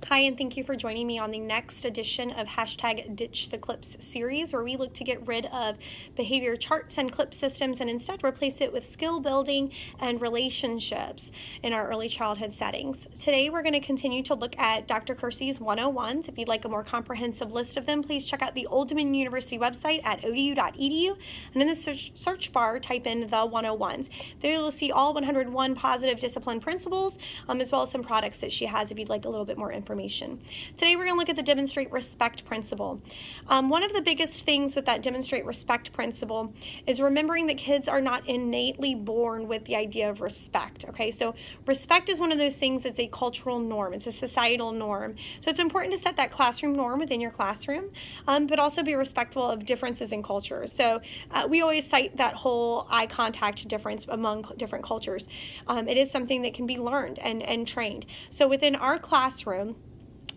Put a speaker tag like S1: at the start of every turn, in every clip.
S1: Hi, and thank you for joining me on the next edition of hashtag Ditch the Clips series, where we look to get rid of behavior charts and clip systems and instead replace it with skill building and relationships in our early childhood settings. Today, we're going to continue to look at Dr. Kersey's 101s. If you'd like a more comprehensive list of them, please check out the Old Dominion University website at odu.edu, and in the search bar, type in the 101s. There you'll see all 101 positive discipline principles, as well as some products that she has if you'd like a little bit more information. Today we're going to look at the demonstrate respect principle. One of the biggest things with that demonstrate respect principle is remembering that kids are not innately born with the idea of respect. Okay, so respect is one of those things that's a cultural norm. It's a societal norm. So it's important to set that classroom norm within your classroom, but also be respectful of differences in cultures. So we always cite that whole eye contact difference among different cultures. It is something that can be learned and trained. So within our classroom,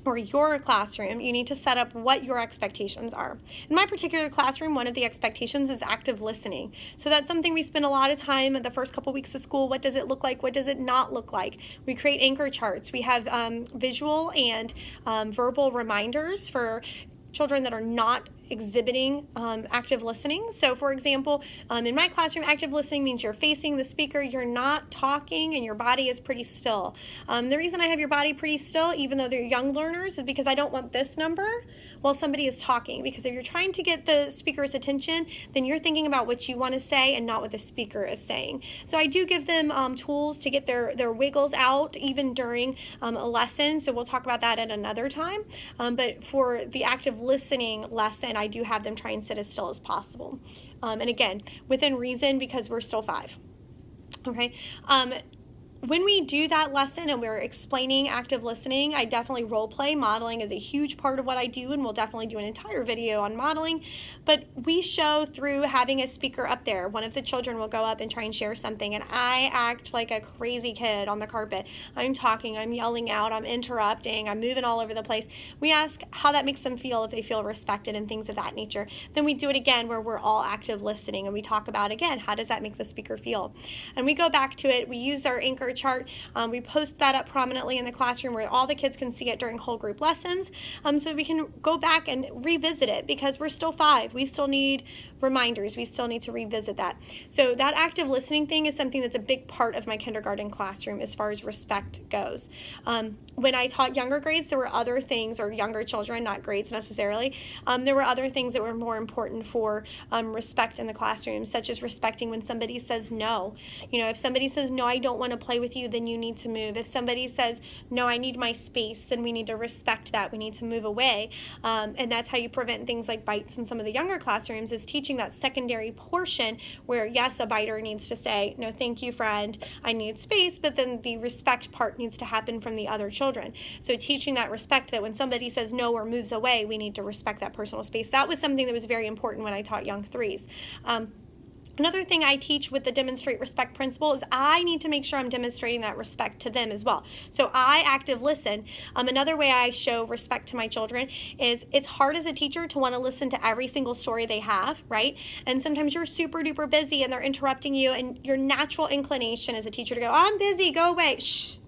S1: or your classroom, you need to set up what your expectations are. In my particular classroom, one of the expectations is active listening. So that's something we spend a lot of time the first couple weeks of school. What does it look like? What does it not look like? We create anchor charts. We have visual and verbal reminders for children that are not exhibiting active listening. So for example, in my classroom, active listening means you're facing the speaker, you're not talking, and your body is pretty still. The reason I have your body pretty still, even though they're young learners, is because I don't want this number while somebody is talking. Because if you're trying to get the speaker's attention, then you're thinking about what you want to say and not what the speaker is saying. So I do give them tools to get their wiggles out even during a lesson. So we'll talk about that at another time. But for the active listening lesson, I do have them try and sit as still as possible. And again, within reason, because we're still 5. Okay. When we do that lesson and we're explaining active listening, I definitely role play. Modeling is a huge part of what I do, and we'll definitely do an entire video on modeling. But we show through having a speaker up there. One of the children will go up and try and share something, and I act like a crazy kid on the carpet. I'm talking, I'm yelling out, I'm interrupting, I'm moving all over the place. We ask how that makes them feel, if they feel respected and things of that nature. Then we do it again where we're all active listening, and we talk about, again, how does that make the speaker feel? And we go back to it. We use our anchor chart. We post that up prominently in the classroom where all the kids can see it during whole group lessons, so we can go back and revisit it, because we're still 5. We still need reminders. We still need to revisit that. So that active listening thing is something that's a big part of my kindergarten classroom as far as respect goes. When I taught younger grades, there were other things, or younger children, not grades necessarily, there were other things that were more important for respect in the classroom, such as respecting when somebody says no. You know, if somebody says, no, I don't want to play with you, then you need to move. If somebody says, no, I need my space, then we need to respect that. We need to move away. And that's how you prevent things like bites in some of the younger classrooms, is teaching that secondary portion where, yes, a biter needs to say, no, thank you, friend, I need space, but then the respect part needs to happen from the other children. So teaching that respect, that when somebody says no or moves away, we need to respect that personal space. That was something that was very important when I taught young 3s. Another thing I teach with the demonstrate respect principle is I need to make sure I'm demonstrating that respect to them as well. So I active listen. Another way I show respect to my children is, it's hard as a teacher to want to listen to every single story they have, right? And sometimes you're super duper busy and they're interrupting you, and your natural inclination as a teacher to go, oh, I'm busy, go away, shh.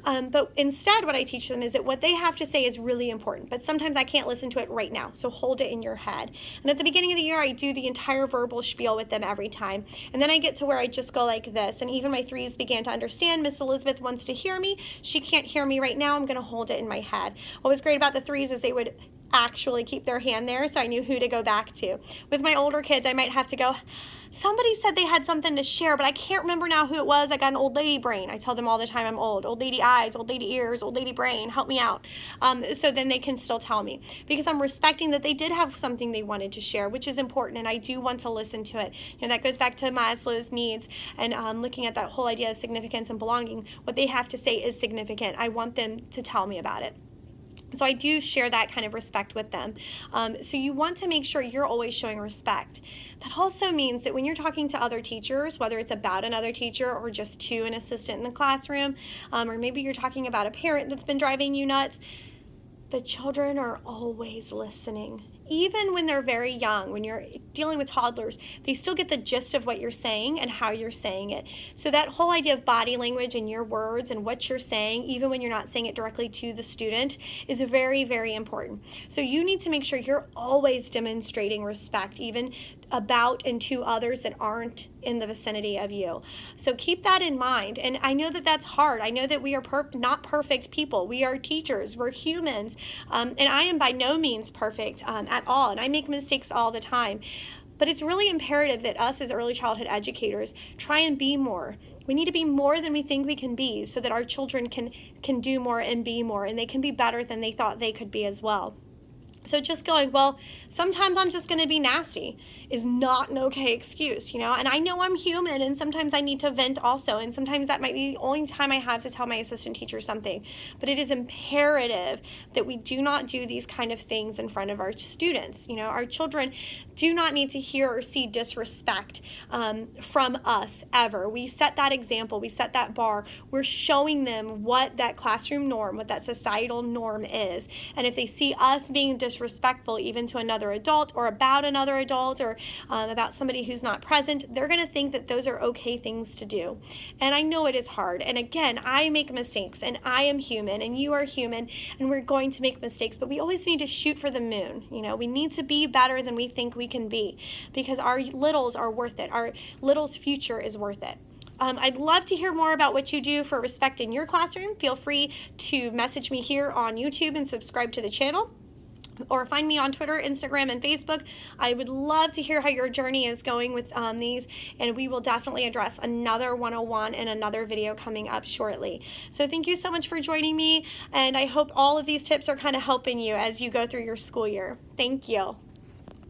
S1: But instead, what I teach them is that what they have to say is really important, but sometimes I can't listen to it right now, so hold it in your head. And at the beginning of the year, I do the entire verbal spiel with them every time, and then I get to where I just go like this, and even my 3s began to understand, Miss Elizabeth wants to hear me, she can't hear me right now, I'm going to hold it in my head. What was great about the 3s is they would actually keep their hand there, so I knew who to go back to. With my older kids, I might have to go, somebody said they had something to share, but I can't remember now who it was. I got an old lady brain. I tell them all the time I'm old. Old lady eyes, old lady ears, old lady brain, help me out. So then they can still tell me, because I'm respecting that they did have something they wanted to share, which is important, and I do want to listen to it. You know, that goes back to Maslow's needs and looking at that whole idea of significance and belonging. What they have to say is significant. I want them to tell me about it. So I do share that kind of respect with them. So you want to make sure you're always showing respect. That also means that when you're talking to other teachers, whether it's about another teacher or just to an assistant in the classroom, or maybe you're talking about a parent that's been driving you nuts, the children are always listening. even when they're very young, when you're dealing with toddlers, they still get the gist of what you're saying and how you're saying it. So that whole idea of body language and your words and what you're saying, even when you're not saying it directly to the student, is very, very important. So you need to make sure you're always demonstrating respect, even about and to others that aren't in the vicinity of you. So keep that in mind. And I know that that's hard. I know that we are not perfect people. We are teachers. We're humans. And I am by no means perfect at all. And I make mistakes all the time. But it's really imperative that us as early childhood educators try and be more. We need to be more than we think we can be so that our children can do more and be more, and they can be better than they thought they could be as well. So just going, well, sometimes I'm just going to be nasty is not an okay excuse, you know? And I know I'm human, and sometimes I need to vent also, and sometimes that might be the only time I have to tell my assistant teacher something. But it is imperative that we do not do these kind of things in front of our students. You know, our children do not need to hear or see disrespect from us ever. We set that example. We set that bar. We're showing them what that classroom norm, what that societal norm is. And if they see us being disrespectful even to another adult or about another adult or about somebody who's not present, they're going to think that those are okay things to do. And I know it is hard. And again, I make mistakes, and I am human, and you are human, and we're going to make mistakes, but we always need to shoot for the moon. You know, we need to be better than we think we can be, because our littles are worth it. Our littles' future is worth it. I'd love to hear more about what you do for respect in your classroom. Feel free to message me here on YouTube and subscribe to the channel, or find me on Twitter, Instagram, and Facebook. I would love to hear how your journey is going with these, and we will definitely address another 101 in another video coming up shortly. So thank you so much for joining me, and I hope all of these tips are kind of helping you as you go through your school year. Thank you.